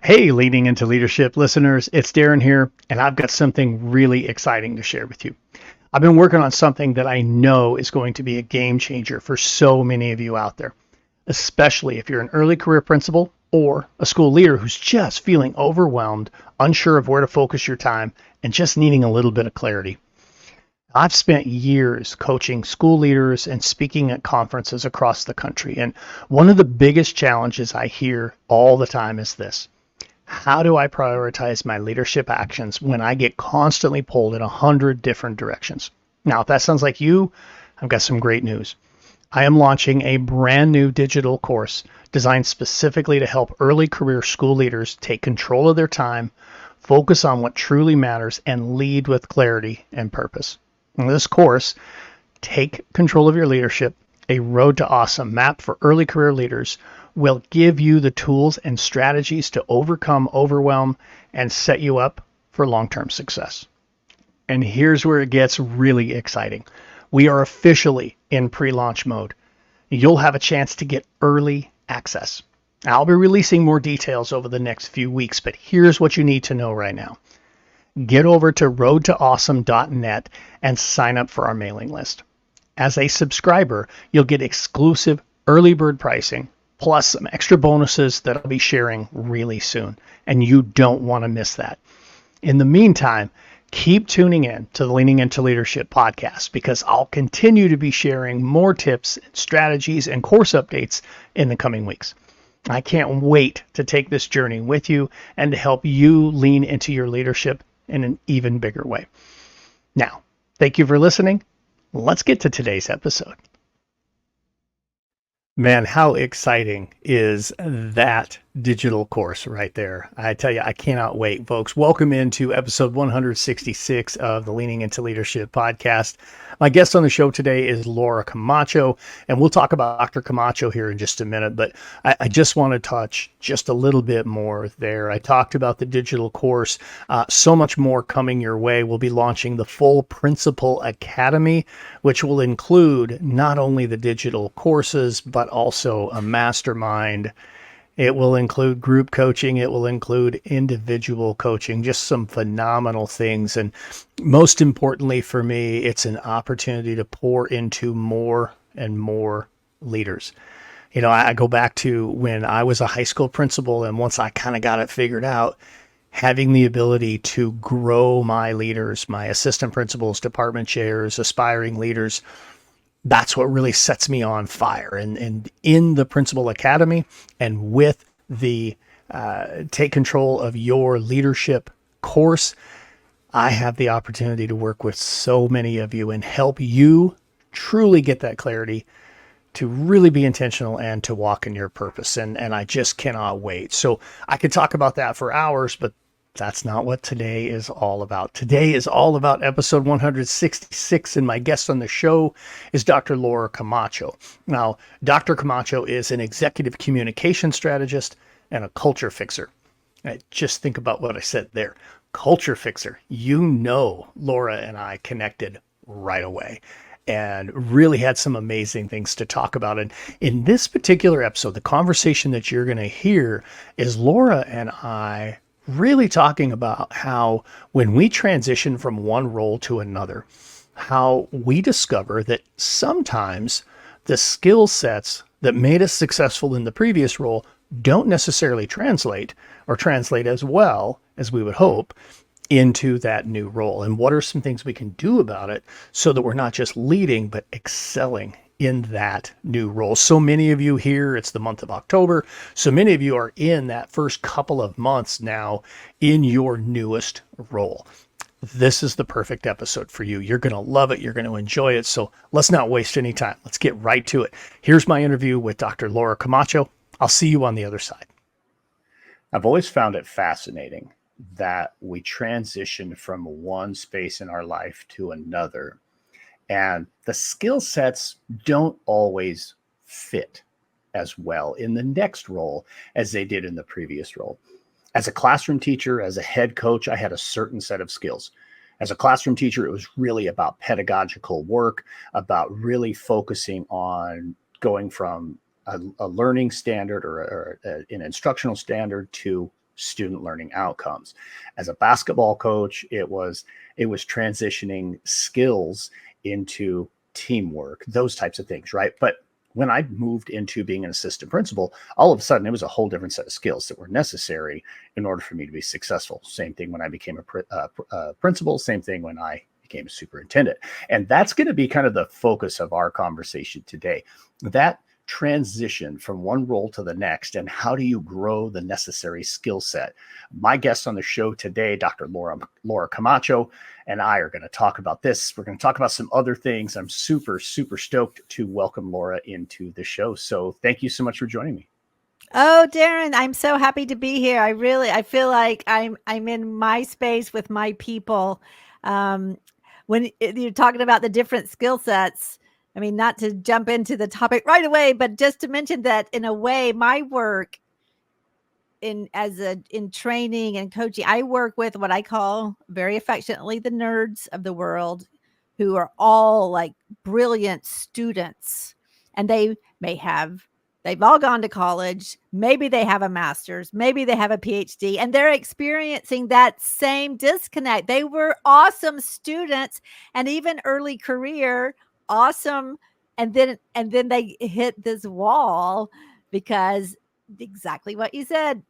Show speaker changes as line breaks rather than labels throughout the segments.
Hey, Leaning into Leadership listeners, it's Darren here, and I've got something really exciting to share with you. I've been working on something that I know is going to be a game changer for so many of you out there, especially if you're an early career principal or a school leader who's just feeling overwhelmed, unsure of where to focus your time, and just needing a little bit of clarity. I've spent years coaching school leaders and speaking at conferences across the country, and one of the biggest challenges I hear all the time is this: how do I prioritize my leadership actions when I get constantly pulled in 100 different directions? Now, if that sounds like you, I've got some great news. I am launching a brand new digital course designed specifically to help early career school leaders take control of their time, focus on what truly matters, and lead with clarity and purpose. In this course, Take Control of Your Leadership, a Road to Awesome map for early career leaders, will give you the tools and strategies to overcome overwhelm and set you up for long-term success. And here's where it gets really exciting. We are officially in pre-launch mode. You'll have a chance to get early access. I'll be releasing more details over the next few weeks, but here's what you need to know right now. Get over to roadtoawesome.net and sign up for our mailing list. As a subscriber, you'll get exclusive early bird pricing, plus some extra bonuses that I'll be sharing really soon, and you don't want to miss that. In the meantime, keep tuning in to the Leaning into Leadership podcast, because I'll continue to be sharing more tips, strategies, and course updates in the coming weeks. I can't wait to take this journey with you and to help you lean into your leadership in an even bigger way. Now, thank you for listening. Let's get to today's episode. Man, how exciting is that digital course right there? I tell you, I cannot wait, folks. Welcome into episode 166 of the Leaning into Leadership podcast. My guest on the show today is Laura Camacho, and we'll talk about Dr. Camacho here in just a minute, but I just want to touch just a little bit more there. I talked about the digital course, so much more coming your way. We'll be launching the full Principal Academy, which will include not only the digital courses, but also a mastermind. It will include group coaching. It will include individual coaching, just some phenomenal things. And most importantly for me, it's an opportunity to pour into more and more leaders. You know, I go back to when I was a high school principal, and once I kind of got it figured out, having the ability to grow my leaders, my assistant principals, department chairs, aspiring leaders, that's what really sets me on fire. And in the Principal Academy and with the Take Control of Your Leadership course, I have the opportunity to work with so many of you and help you truly get that clarity to really be intentional and to walk in your purpose. And I just cannot wait. So I could talk about that for hours, but that's not what today is all about. Today is all about episode 166, and my guest on the show is Dr. Laura Camacho. Now, Dr. Camacho is an executive communication strategist and a culture fixer. Just think about what I said there. Culture fixer. You know, Laura and I connected right away and really had some amazing things to talk about. And in this particular episode, the conversation that you're going to hear is Laura and I really talking about how when we transition from one role to another, how we discover that sometimes the skill sets that made us successful in the previous role don't necessarily translate as well as we would hope into that new role. And what are some things we can do about it so that we're not just leading, but excelling in that new role. So many of you here, it's the month of October. So many of you are in that first couple of months now in your newest role. This is the perfect episode for you. You're going to love it. You're going to enjoy it. So let's not waste any time. Let's get right to it. Here's my interview with Dr. Laura Camacho. I'll see you on the other side. I've always found it fascinating that we transition from one space in our life to another, and the skill sets don't always fit as well in the next role as they did in the previous role. As a classroom teacher, as a head coach, I had a certain set of skills. As a classroom teacher, it was really about pedagogical work, about really focusing on going from a learning standard or an instructional standard to student learning outcomes. As a basketball coach, it was transitioning skills into teamwork, those types of things, right? But when I moved into being an assistant principal, all of a sudden it was a whole different set of skills that were necessary in order for me to be successful. Same thing when I became a principal, same thing when I became a superintendent. And that's going to be kind of the focus of our conversation today. That transition from one role to the next, and how do you grow the necessary skill set? My guest on the show today, Dr. Laura Camacho, and I are going to talk about this. We're going to talk about some other things. I'm super, super stoked to welcome Laura into the show. So thank you so much for joining me.
Oh, Darren, I'm so happy to be here. I feel like I'm in my space with my people. Um, when you're talking about the different skill sets, I mean, not to jump into the topic right away, but just to mention that in a way, my work in training and coaching, I work with what I call very affectionately the nerds of the world, who are all like brilliant students, and they've all gone to college. Maybe they have a master's, maybe they have a PhD, and they're experiencing that same disconnect. They were awesome students and even early career awesome, and then they hit this wall because exactly what you said,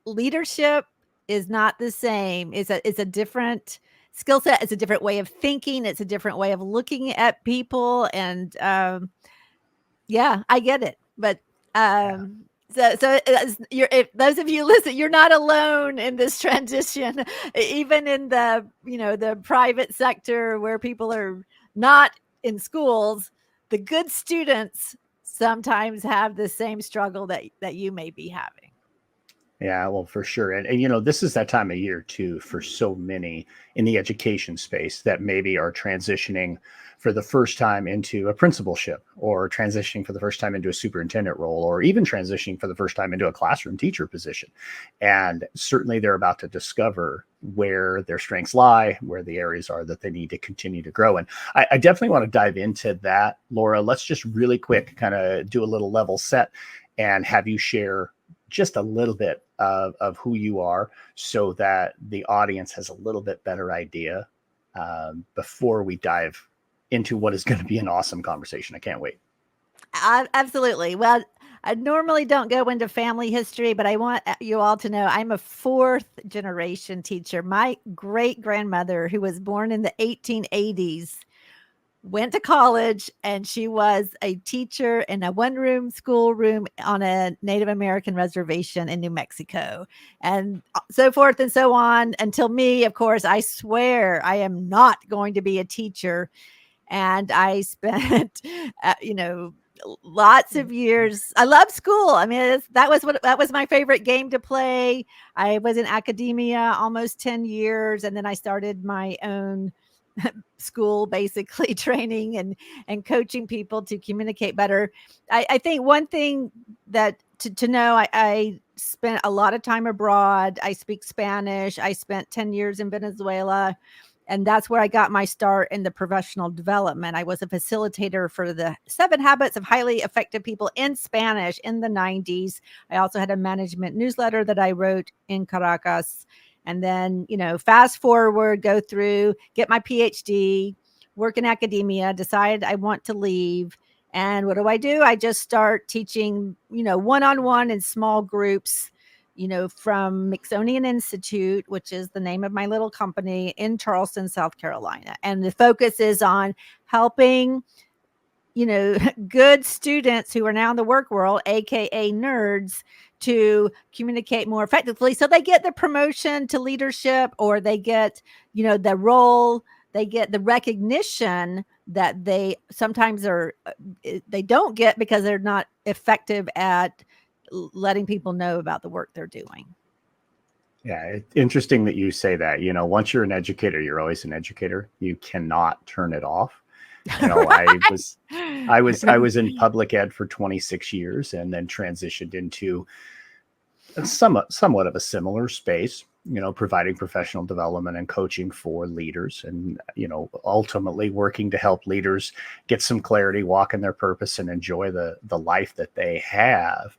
leadership is not the same. It's a different skill set. It's a different way of thinking. It's a different way of looking at people. And yeah, I get it. But
Yeah.
if those of you listen, you're not alone in this transition. Even in the private sector where people are not in schools, the good students sometimes have the same struggle that you may be having.
Yeah, well, for sure. And this is that time of year too for so many in the education space that maybe are transitioning for the first time into a principalship, or transitioning for the first time into a superintendent role, or even transitioning for the first time into a classroom teacher position. And certainly they're about to discover where their strengths lie, where the areas are that they need to continue to grow. And I definitely want to dive into that, Laura. Let's just really quick kind of do a little level set and have you share just a little bit of who you are, so that the audience has a little bit better idea before we dive into what is going to be an awesome conversation. I can't wait.
Absolutely. Well, I normally don't go into family history, but I want you all to know I'm a fourth generation teacher. My great grandmother, who was born in the 1880s, went to college, and she was a teacher in a one room schoolroom on a Native American reservation in New Mexico, and so forth and so on until me. Of course, I swear I am not going to be a teacher. And I spent, lots of years. I love school. I mean, that was my favorite game to play. I was in academia almost 10 years, and then I started my own school, basically training and coaching people to communicate better. I think one thing that to know, I spent a lot of time abroad. I speak Spanish. I spent 10 years in Venezuela. And that's where I got my start in the professional development. I was a facilitator for the 7 Habits of Highly Effective People in Spanish in the 90s. I also had a management newsletter that I wrote in Caracas. And then, fast forward, go through, get my PhD, work in academia, decide I want to leave. And what do? I just start teaching, one-on-one in small groups, from Mixon Institute, which is the name of my little company in Charleston, South Carolina. And the focus is on helping, good students who are now in the work world, AKA nerds, to communicate more effectively. So they get the promotion to leadership, or they get, the role, they get the recognition that they sometimes they don't get because they're not effective at letting people know about the work they're doing.
Yeah, it's interesting that you say that. Once you're an educator, you're always an educator. You cannot turn it off.
Right.
I was in public ed for 26 years, and then transitioned into somewhat of a similar space, providing professional development and coaching for leaders, and, ultimately working to help leaders get some clarity, walk in their purpose, and enjoy the life that they have.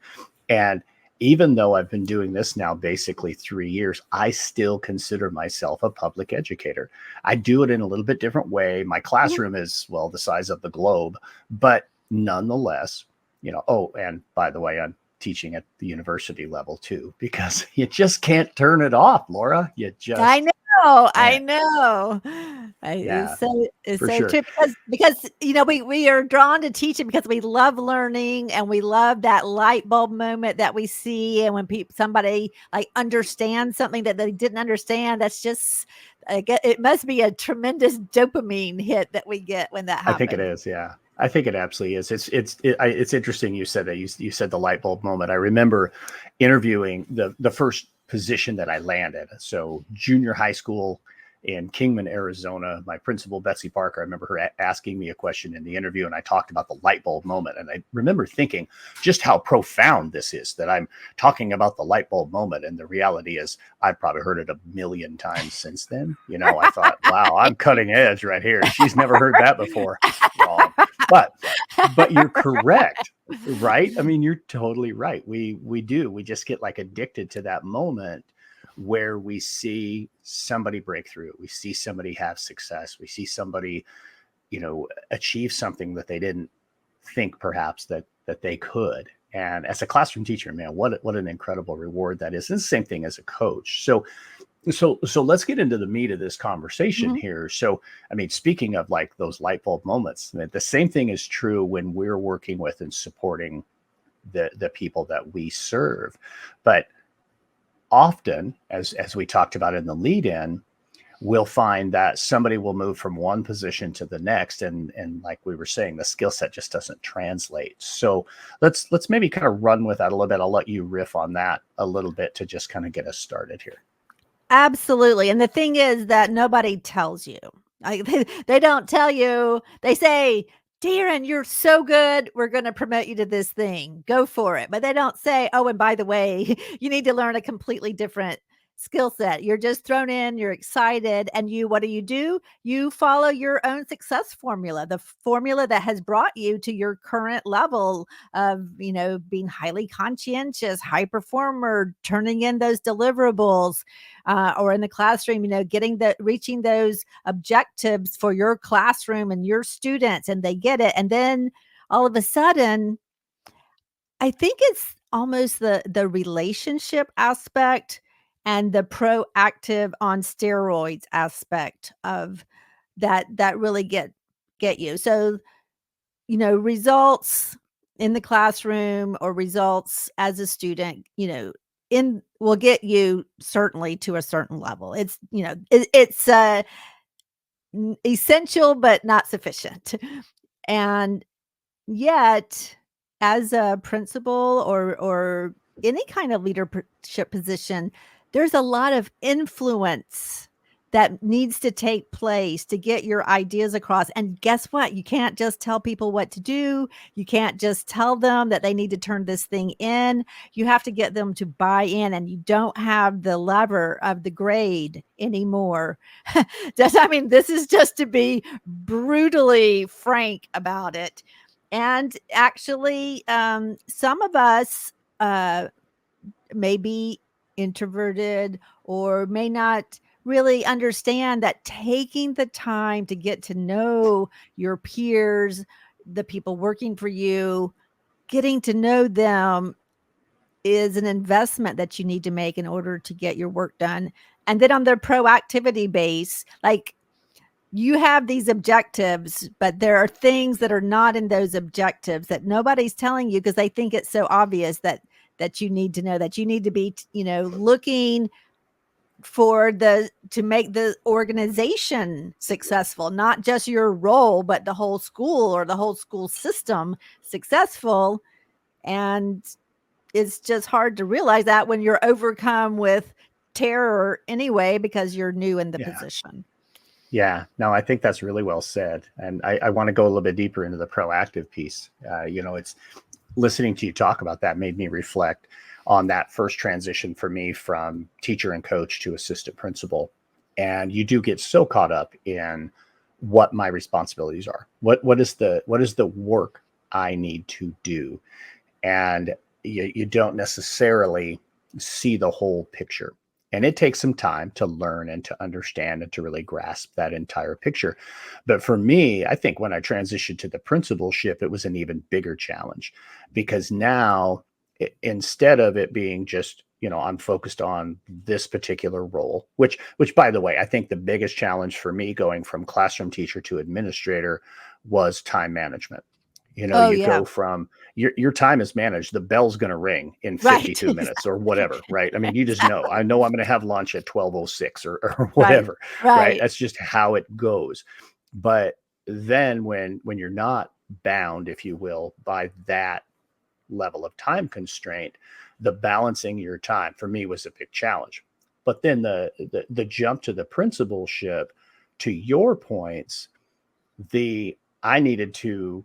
And even though I've been doing this now basically 3 years, I still consider myself a public educator. I do it in a little bit different way. My
Mhm.
classroom is, well, the size of the globe, but nonetheless, oh, and by the way, I'm teaching at the university level too, because you just can't turn it off, Laura. You
I
just
know, I
can't.
know.
Yeah,
It's
for
so
sure.
true because we are drawn to teaching because we love learning and we love that light bulb moment that we see, and when people somebody like understands something that they didn't understand, that's just it must be a tremendous dopamine hit that we get when that
I think it
happens.
is. Yeah, I think it absolutely is. It's interesting. You said that you said the light bulb moment. I remember interviewing the first position that I landed. So junior high school in Kingman, Arizona. My principal, Betsy Parker, I remember her asking me a question in the interview, and I talked about the light bulb moment. And I remember thinking just how profound this is, that I'm talking about the light bulb moment. And the reality is, I've probably heard it a million times since then. I thought, wow, I'm cutting edge right here. She's never heard that before. Wrong. But you're correct, right? I mean, you're totally right. We do. We just get like addicted to that moment where we see somebody break through. We see somebody have success. We see somebody, achieve something that they didn't think perhaps that they could. And as a classroom teacher, man, what an incredible reward that is. And it's the same thing as a coach. So let's get into the meat of this conversation
Mhm.
here. So, I mean, speaking of like those light bulb moments, I mean, the same thing is true when we're working with and supporting the people that we serve. But often, as we talked about in the lead in, we'll find that somebody will move from one position to the next, and like we were saying, the skill set just doesn't translate. So let's maybe kind of run with that a little bit. I'll let you riff on that a little bit to just kind of get us started here.
Absolutely, and the thing is that nobody tells you. Like, they don't tell you. They say, "Darren, you're so good. We're gonna promote you to this thing. Go for it." But they don't say, "Oh, and by the way, you need to learn a completely different skill set." You're just thrown in, you're excited, and what do? You follow your own success formula, the formula that has brought you to your current level of, being highly conscientious, high performer, turning in those deliverables, or in the classroom, reaching those objectives for your classroom and your students, and they get it. And then all of a sudden, I think it's almost the relationship aspect and the proactive on steroids aspect of that really get you. So, results in the classroom or results as a student, in will get you certainly to a certain level. It's essential but not sufficient. And yet, as a principal or any kind of leadership position, there's a lot of influence that needs to take place to get your ideas across. And guess what? You can't just tell people what to do. You can't just tell them that they need to turn this thing in. You have to get them to buy in, and you don't have the lever of the grade anymore. This is just to be brutally frank about it. And actually, some of us may be introverted or may not really understand that taking the time to get to know your peers, the people working for you, getting to know them is an investment that you need to make in order to get your work done. And then on the proactivity base, like, you have these objectives, but there are things that are not in those objectives that nobody's telling you because they think it's so obvious that you need to know, that you need to be, looking for to make the organization successful, not just your role, but the whole school or the whole school system successful. And it's just hard to realize that when you're overcome with terror anyway, because you're new in the
Yeah.
position.
Yeah, no, I think that's really well said. And I want to go a little bit deeper into the proactive piece. It's listening to you talk about that made me reflect on that first transition for me from teacher and coach to assistant principal. And you do get so caught up in what my responsibilities are. What is the work I need to do? And you don't necessarily see the whole picture. And it takes some time to learn and to understand and to really grasp that entire picture. But for me, I think when I transitioned to the principalship, it was an even bigger challenge because now instead of it being just, I'm focused on this particular role, which by the way, I think the biggest challenge for me going from classroom teacher to administrator was time management.
Oh,
You
yeah.
go from your time is managed. The bell's going to ring in
Right.
52 minutes or whatever, right? I mean, you just know. I know I'm going to have lunch at 12:06 or
Right.
whatever, right?
Right.
That's just how it goes. But then when you're not bound, if you will, by that level of time constraint, the balancing your time for me was a big challenge. But then the jump to the principalship, to your points, the I needed to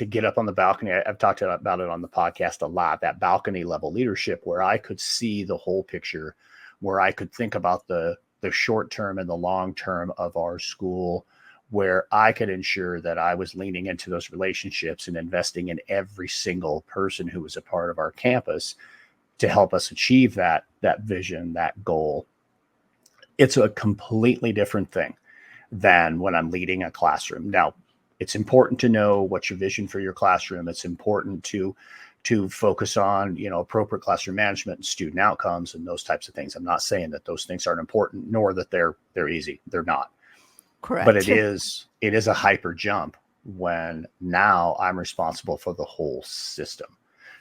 get up on the balcony. I've talked about it on the podcast a lot, that balcony level leadership where I could see the whole picture, where I could think about the short term and the long term of our school, where I could ensure that I was leaning into those relationships and investing in every single person who was a part of our campus to help us achieve that vision, that goal. It's a completely different thing than when I'm leading a classroom. Now, it's important to know what's your vision for your classroom. It's important to focus on, appropriate classroom management and student outcomes and those types of things. I'm not saying that those things aren't important, nor that they're easy. They're not. But
Correct.
it is a hyper jump when now I'm responsible for the whole system.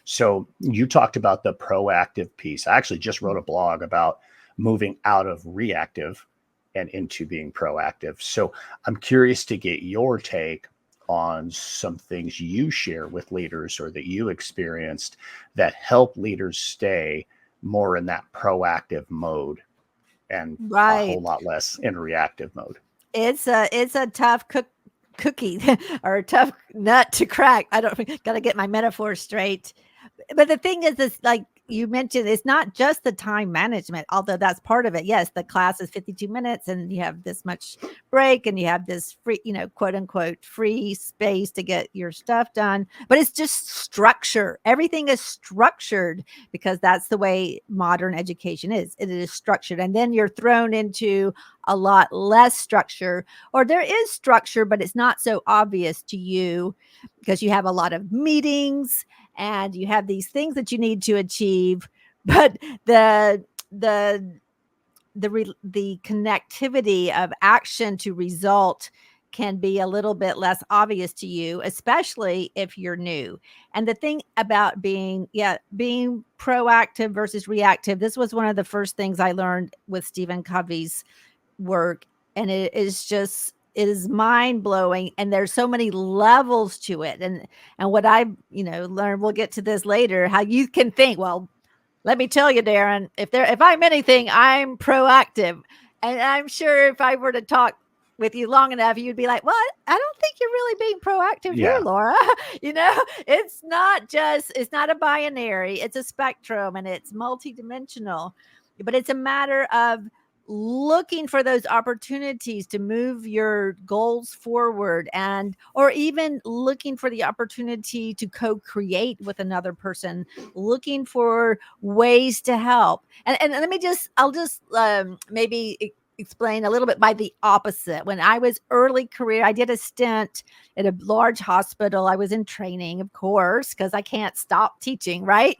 So you talked about the proactive piece. I actually just wrote a blog about moving out of reactive and into being proactive. So I'm curious to get your take on some things you share with leaders or that you experienced that help leaders stay more in that proactive mode and a whole
Right.
lot less in reactive mode.
It's a tough cookie or a tough nut to crack. I don't got to get my metaphor straight. But the thing is like you mentioned, it's not just the time management, although that's part of it. Yes, the class is 52 minutes and you have this much break and you have this free, quote unquote, free space to get your stuff done. But it's just structure. Everything is structured because that's the way modern education is. It is structured. And then you're thrown into a lot less structure, or there is structure, but it's not so obvious to you because you have a lot of meetings and you have these things that you need to achieve, but the the connectivity of action to result can be a little bit less obvious to you, especially if you're new. And the thing about being proactive versus reactive, this was one of the first things I learned with Stephen Covey's work, and it is mind blowing, and there's so many levels to it. And what I learned, we'll get to this later, how you can think, well, let me tell you, Darren, if I'm anything, I'm proactive. And I'm sure if I were to talk with you long enough, you'd be like, "What? I don't think you're really being proactive here,
Yeah.
Laura." It's not a binary, it's a spectrum and it's multidimensional. But it's a matter of looking for those opportunities to move your goals forward, and or even looking for the opportunity to co-create with another person, looking for ways to help. And let me just I'll just maybe explain a little bit by the opposite. When I was early career, I did a stint at a large hospital. I was in training, of course, because I can't stop teaching, right?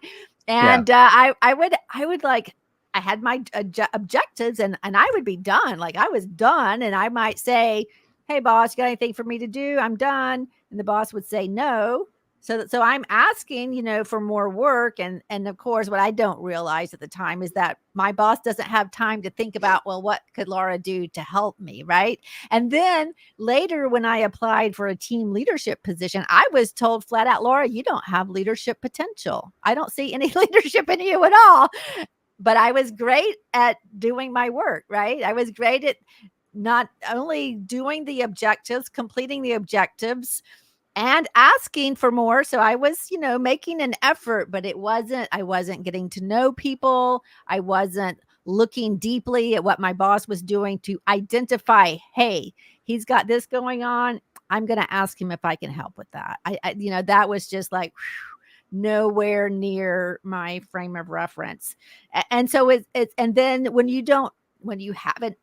Yeah.
And I would like I had my objectives, and I would be done. Like I was done, and I might say, "Hey, boss, you got anything for me to do? I'm done." And the boss would say, "No." So I'm asking, for more work, and of course, what I don't realize at the time is that my boss doesn't have time to think about, well, what could Laura do to help me, right? And then later, when I applied for a team leadership position, I was told flat out, "Laura, you don't have leadership potential. I don't see any leadership in you at all." But I was great at doing my work, right? I was great at not only doing the objectives, completing the objectives, and asking for more. So I was, making an effort, but I wasn't getting to know people. I wasn't looking deeply at what my boss was doing to identify, hey, he's got this going on. I'm going to ask him if I can help with that. That was just like, nowhere near my frame of reference. And so and then when you haven't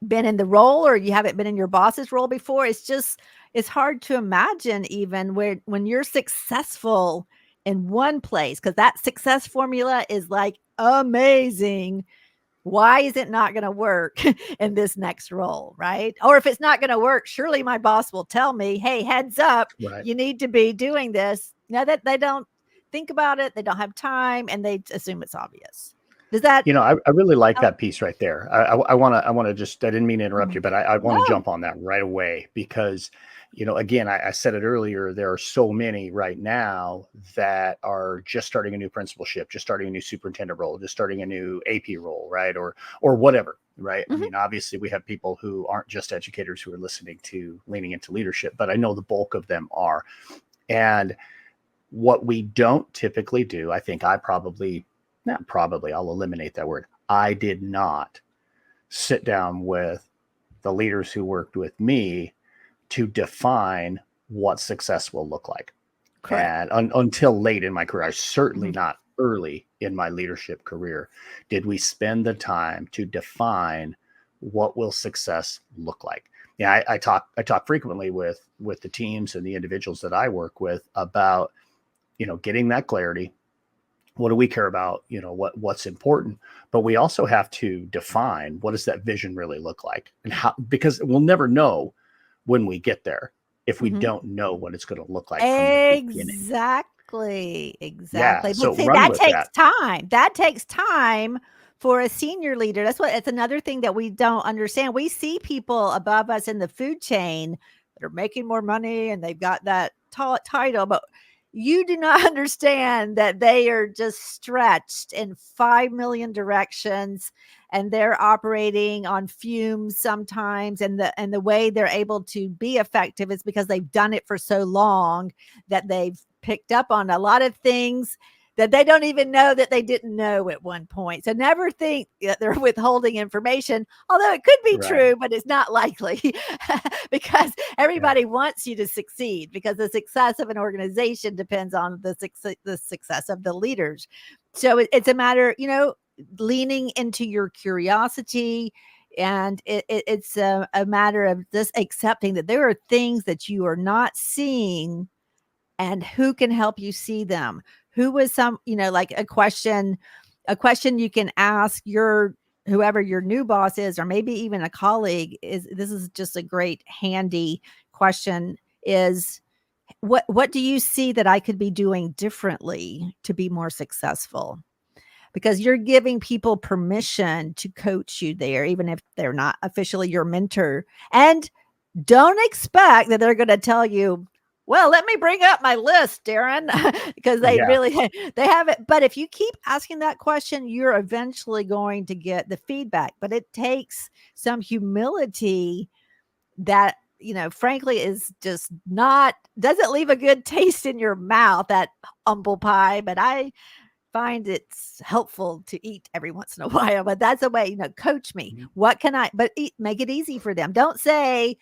been in the role, or you haven't been in your boss's role before, it's hard to imagine even when you're successful in one place, because that success formula is like amazing. Why is it not going to work in this next role, right? Or if it's not going to work, surely my boss will tell me, hey, heads up,
Right.
you need to be doing this. Now that they don't think about it, they don't have time, and they assume it's obvious. Does that
I really like
help?
that piece right there. I want to just, I didn't mean to interrupt
Mhm.
you, but I want to
No.
jump on that right away because, again, I said it earlier, there are so many right now that are just starting a new principalship, just starting a new superintendent role, just starting a new AP role, right? Or whatever, right? I
Mhm.
mean, obviously we have people who aren't just educators who are listening to Leaning Into Leadership, but I know the bulk of them are. And what we don't typically do, I think I probably, not probably, I'll eliminate that word. I did not sit down with the leaders who worked with me to define what success will look like.
Correct.
And until late in my career, certainly
Mhm.
not early in my leadership career, did we spend the time to define what will success look like. Yeah, I talk frequently with the teams and the individuals that I work with about getting that clarity. What do we care about? What's important, but we also have to define what does that vision really look like, and how, because we'll never know when we get there if we
Mhm.
don't know what it's going to look like from the beginning.
Exactly,
Yeah,
exactly. But
so
see,
run
that
with
takes
that.
time. That takes time for a senior leader. It's another thing that we don't understand. We see people above us in the food chain that are making more money and they've got that title, but you do not understand that they are just stretched in 5 million directions, and they're operating on fumes sometimes, and the way they're able to be effective is because they've done it for so long that they've picked up on a lot of things that they don't even know that they didn't know at one point. So never think that they're withholding information, although it could be
Right.
true, but it's not likely because
Yeah.
everybody wants you to succeed, because the success of an organization depends on the success of the leaders. So it's a matter, leaning into your curiosity, and it's a matter of just accepting that there are things that you are not seeing, and who can help you see them. Who was some, like a question you can ask your whoever your new boss is, or maybe even a colleague, is this is just a great handy question, is what do you see that I could be doing differently to be more successful? Because you're giving people permission to coach you there, even if they're not officially your mentor. And don't expect that they're gonna tell you, "Well, let me bring up my list, Darren," because they
Yeah.
really they have it. But if you keep asking that question, you're eventually going to get the feedback. But it takes some humility that, frankly is just not doesn't leave a good taste in your mouth, that humble pie. But I find it's helpful to eat every once in a while, but that's a way, coach me.
Mhm.
What can I, but make it easy for them. Don't say,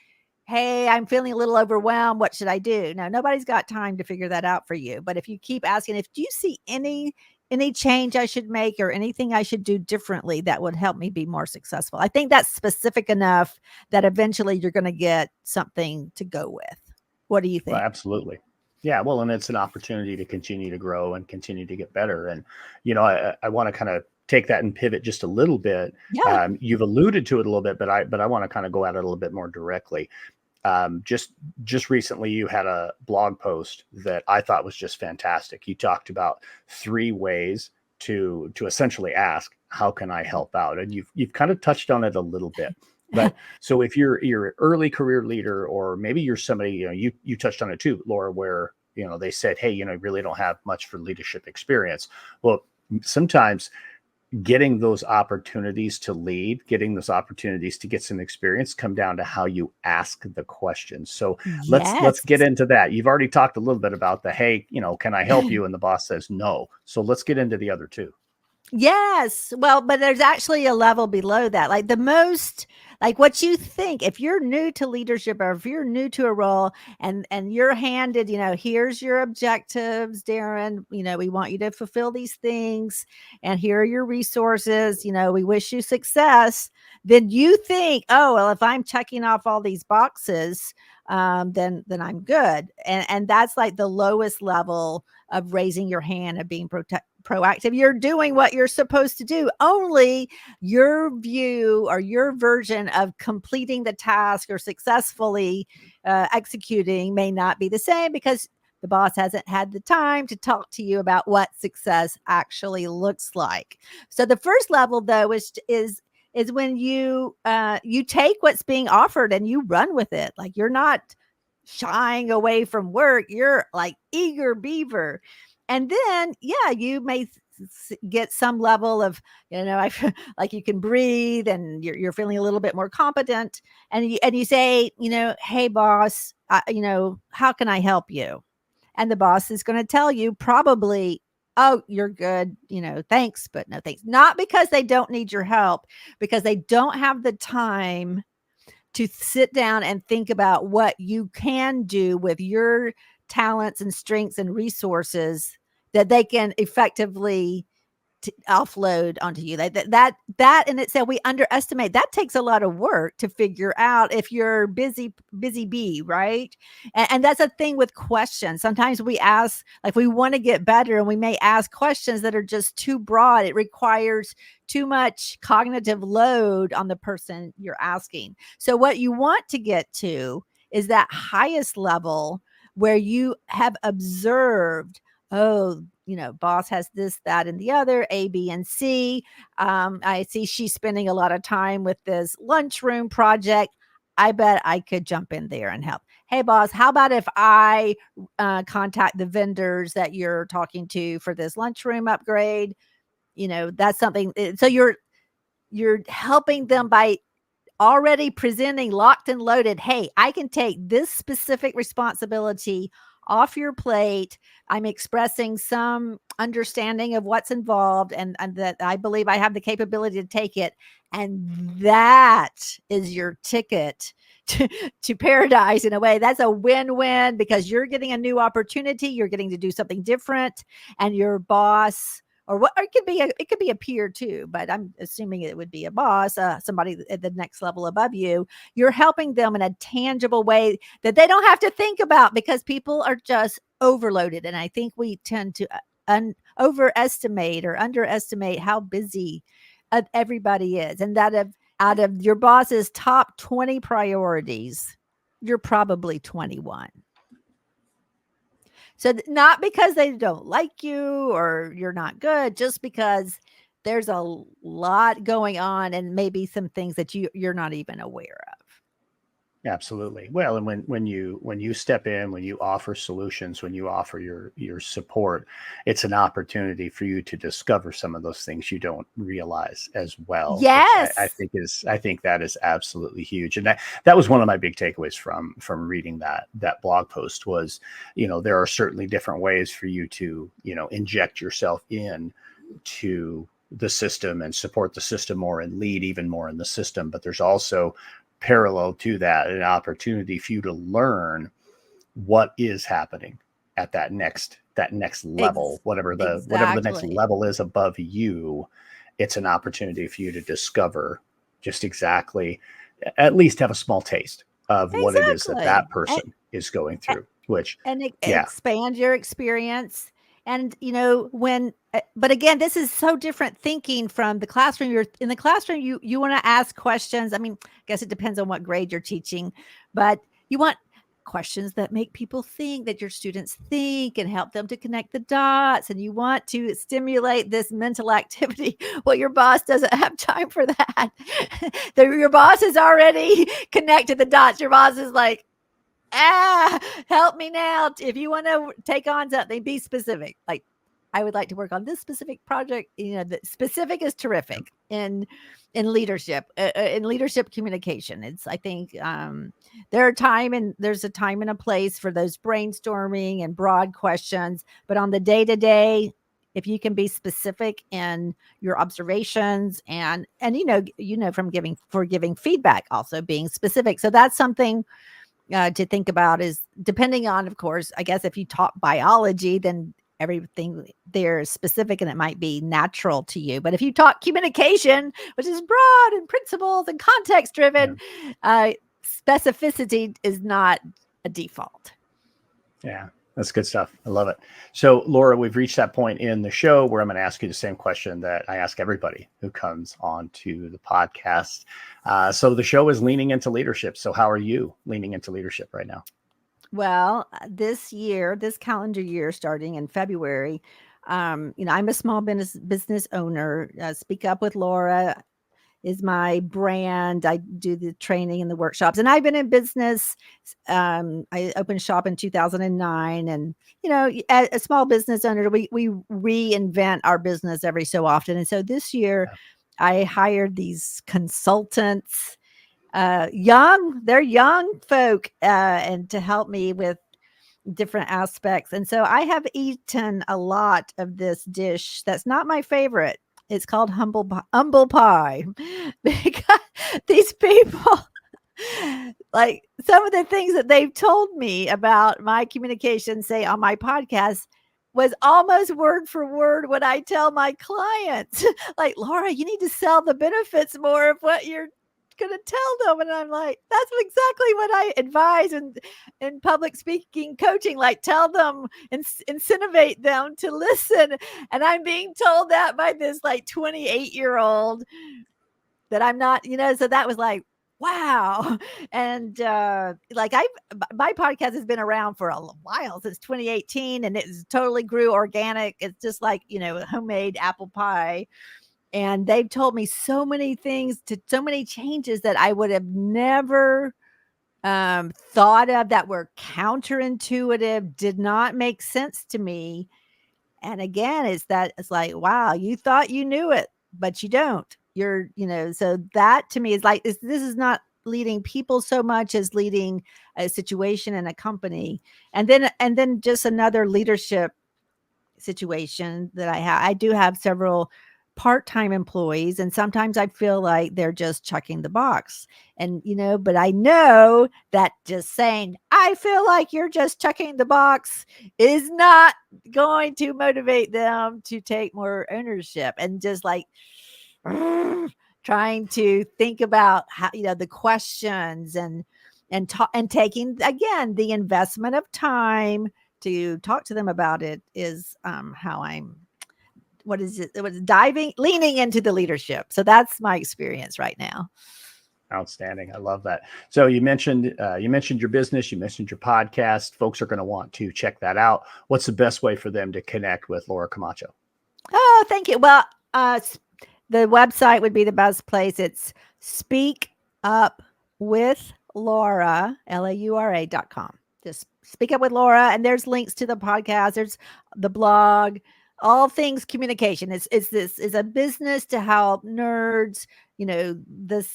hey, I'm feeling a little overwhelmed. What should I do? No, nobody's got time to figure that out for you. But if you keep asking, if do you see any change I should make, or anything I should do differently that would help me be more successful? I think that's specific enough that eventually you're going to get something to go with. What do you
Well,
think?
absolutely. Yeah, well, and it's an opportunity to continue to grow and continue to get better. And I want to kind of take that and pivot just a little bit.
Yeah.
You've alluded to it a little bit, but I want to kind of go at it a little bit more directly. Just recently, you had a blog post that I thought was just fantastic. You talked about 3 ways to essentially ask, how can I help out? And you've kind of touched on it a little bit. But so if you're an early career leader, or maybe you're somebody, you touched on it too, Laura, where they said, hey, really don't have much for leadership experience. Well, sometimes getting those opportunities to lead, getting those opportunities to get some experience, come down to how you ask the questions. So let's
Yes.
get into that. You've already talked a little bit about the, hey, can I help you? And the boss says no. So let's get into the other two.
Yes. Well, but there's actually a level below that. Like like what you think. If you're new to leadership or if you're new to a role and you're handed, here's your objectives, Darren, we want you to fulfill these things and here are your resources, we wish you success. Then you think, oh, well, if I'm checking off all these boxes, then I'm good. And that's like the lowest level of raising your hand and being proactive. You're doing what you're supposed to do. Only your view or your version of completing the task or successfully executing may not be the same because the boss hasn't had the time to talk to you about what success actually looks like. So the first level, though, is when you take what's being offered and you run with it. Like you're not shying away from work. You're like eager beaver. And then, yeah, you may get some level of, like you can breathe and you're feeling a little bit more competent. And you say, hey, boss, how can I help you? And the boss is going to tell you probably, oh, you're good, thanks, but no thanks. Not because they don't need your help, because they don't have the time to sit down and think about what you can do with your talents and strengths and resources that they can effectively offload onto you. That in itself, we underestimate. That takes a lot of work to figure out if you're busy bee, right? And that's a thing with questions. Sometimes we ask, like we want to get better, and we may ask questions that are just too broad. It requires too much cognitive load on the person you're asking. So what you want to get to is that highest level where you have observed, oh, boss has this, that, and the other, A, B, and C. I see she's spending a lot of time with this lunchroom project. I bet I could jump in there and help. Hey, boss, how about if I contact the vendors that you're talking to for this lunchroom upgrade? That's something. So you're helping them by already presenting locked and loaded. Hey, I can take this specific responsibility off your plate. I'm expressing some understanding of what's involved and that I believe I have the capability to take it. And that is your ticket to paradise in a way. That's a win-win because you're getting a new opportunity. You're getting to do something different. And your boss or what, or it could be a peer too, but I'm assuming it would be a boss, somebody at the next level above you. You're helping them in a tangible way that they don't have to think about because people are just overloaded. And I think we tend to overestimate or underestimate how busy everybody is. And out of your boss's top 20 priorities, you're probably 21. So not because they don't like you or you're not good, just because there's a lot going on and maybe some things that you're not even aware of.
Absolutely. Well, and when you step in, when you offer solutions, when you offer your support, it's an opportunity for you to discover some of those things you don't realize as well, which
Yes.
I think that is absolutely huge. And that was one of my big takeaways from reading that blog post was, there are certainly different ways for you to, inject yourself in to the system and support the system more and lead even more in the system. But there's also parallel to that an opportunity for you to learn what is happening at that next level, whatever the next
Exactly.
level is above you. It's an opportunity for you to discover just exactly, at least have a small taste of what it is that
Exactly.
that person is going through, which
And
yeah,
expand your experience. And but again, this is so different thinking from the classroom. You're in the classroom, you want to ask questions. I mean, I guess it depends on what grade you're teaching, but you want questions that make people think, that your students think and help them to connect the dots. And you want to stimulate this mental activity. Well, your boss doesn't have time for that. Your boss is already connected the dots. Your boss is like, help me now. If you want to take on something, be specific. Like, I would like to work on this specific project. The specific is terrific in leadership, in leadership communication. I think there's a time and a place for those brainstorming and broad questions, but on the day to day, if you can be specific in your observations and from giving feedback, also being specific. So that's something to think about, is depending on, of course, I guess if you taught biology, then everything there is specific and it might be natural to you. But if you taught communication, which is broad and principles and context driven, specificity is not a default.
Yeah, that's good stuff. I love it. So, Laura, we've reached that point in the show where I'm going to ask you the same question that I ask everybody who comes on to the podcast. So the show is leaning into leadership. So how are you leaning into leadership right now?
Well, this calendar year, starting in February, I'm a small business owner. Speak Up with Laura is my brand. I do the training and the workshops, and I've been in business. I opened shop in 2009, and as a small business owner, we reinvent our business every so often. And so this year, I hired these consultants, they're young folk, and to help me with different aspects. And so I have eaten a lot of this dish that's not my favorite. It's called humble pie because these people, like, some of the things that they've told me about my communication, say on my podcast, was almost word for word what I tell my clients. Like, Laura, you need to sell the benefits more of what you're going to tell them. And I'm like, that's exactly what I advise in public speaking coaching. Like, tell them, incentivate them to listen. And I'm being told that by this like 28-year-old that I'm not, so that was like, wow. And my podcast has been around for a while, since 2018, and it's totally grew organic. It's just like, homemade apple pie. And they've told me so many things, so many changes that I would have never thought of, that were counterintuitive, did not make sense to me. And again, it's like, wow, you thought you knew it, but you don't. So that to me is like, this is not leading people so much as leading a situation and a company. And then just another leadership situation that I do have several part-time employees, and sometimes I feel like they're just checking the box. And but I know that just saying, I feel like you're just checking the box, is not going to motivate them to take more ownership, and just like trying to think about how, the questions, and taking, again, the investment of time to talk to them about it, is how I'm leaning into the leadership. So that's my experience right now.
Outstanding. I love that. So you mentioned your business, you mentioned your podcast. Folks are going to want to check that out. What's the best way for them to connect with Laura Camacho?
Oh, thank you. Well, the website would be the best place. It's Speak Up with Laura, LAURA.com. Just Speak Up with Laura. And there's links to the podcast. There's the blog, all things communication. It's a business to help nerds, the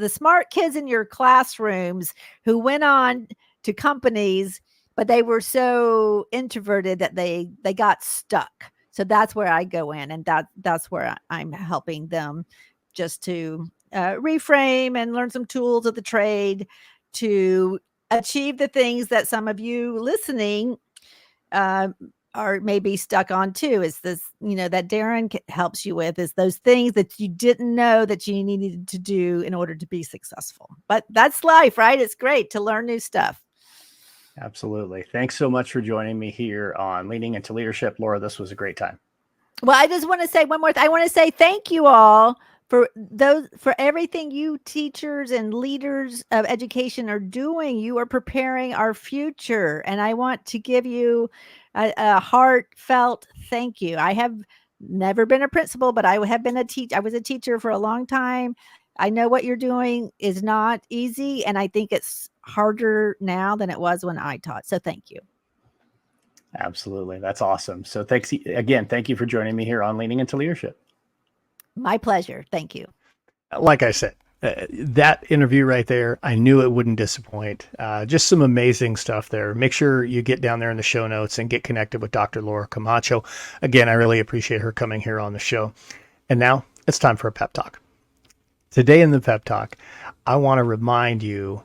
smart kids in your classrooms who went on to companies, but they were so introverted that they got stuck. So that's where I go in, and that's where I'm helping them just to reframe and learn some tools of the trade to achieve the things that some of you listening are maybe stuck on too. Is this, that Darren helps you with, is those things that you didn't know that you needed to do in order to be successful. But that's life, right? It's great to learn new stuff.
Absolutely. Thanks so much for joining me here on Leaning into Leadership. Laura, this was a great time.
Well, I just want to say one more thing. I want to say thank you all for everything you teachers and leaders of education are doing. You are preparing our future. And I want to give you a heartfelt thank you. I have never been a principal, but I have been a teacher. I was a teacher for a long time. I know what you're doing is not easy, and I think it's harder now than it was when I taught. So thank you.
Absolutely. That's awesome. So thanks again. Thank you for joining me here on Leaning into Leadership.
My pleasure. Thank you.
Like I said, That interview right there, I knew it wouldn't disappoint. Just some amazing stuff there. Make sure you get down there in the show notes and get connected with Dr. Laura Camacho. Again, I really appreciate her coming here on the show. And now it's time for a pep talk. Today in the pep talk, I want to remind you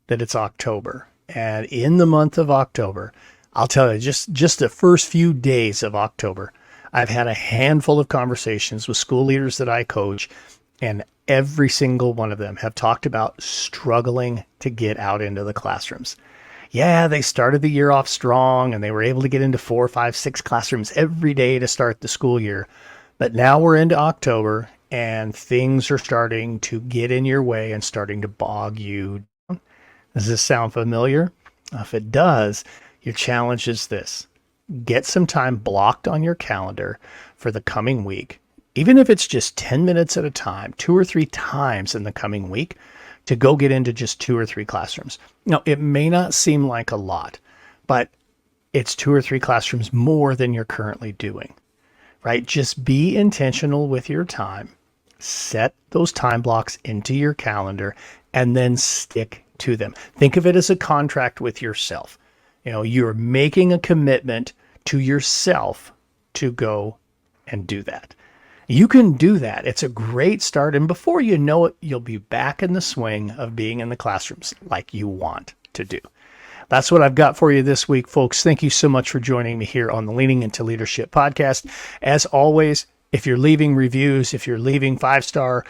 that it's October. And in the month of October, I'll tell you, just the first few days of October, I've had a handful of conversations with school leaders that I coach, and every single one of them have talked about struggling to get out into the classrooms. Yeah, they started the year off strong and they were able to get into 4, 5, 6 classrooms every day to start the school year. But now we're into October and things are starting to get in your way and starting to bog you down. Does this sound familiar? If it does, your challenge is this. Get some time blocked on your calendar for the coming week, even if it's just 10 minutes at a time, 2 or 3 times in the coming week, to go get into just 2 or 3 classrooms. Now, it may not seem like a lot, but it's 2 or 3 classrooms more than you're currently doing, right? Just be intentional with your time, set those time blocks into your calendar, and then stick to them. Think of it as a contract with yourself. You're making a commitment to yourself to go and do that. You can do that. It's a great start. And before you know it, you'll be back in the swing of being in the classrooms like you want to do. That's what I've got for you this week, folks. Thank you so much for joining me here on the Leaning into Leadership podcast. As always, if you're leaving reviews, if you're leaving 5-star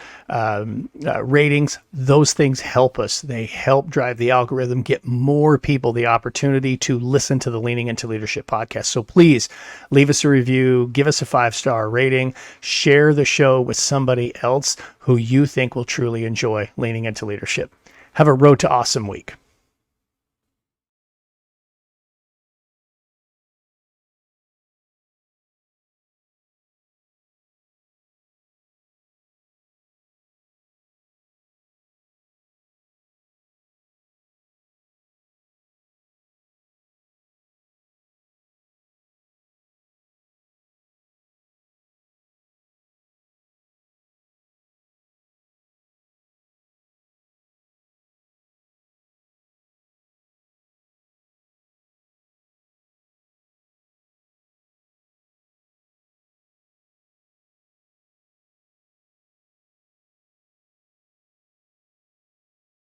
ratings, those things help us. They help drive the algorithm, get more people the opportunity to listen to the Leaning into Leadership podcast. So please leave us a review, give us a 5-star rating, share the show with somebody else who you think will truly enjoy Leaning into Leadership. Have a Road to Awesome week.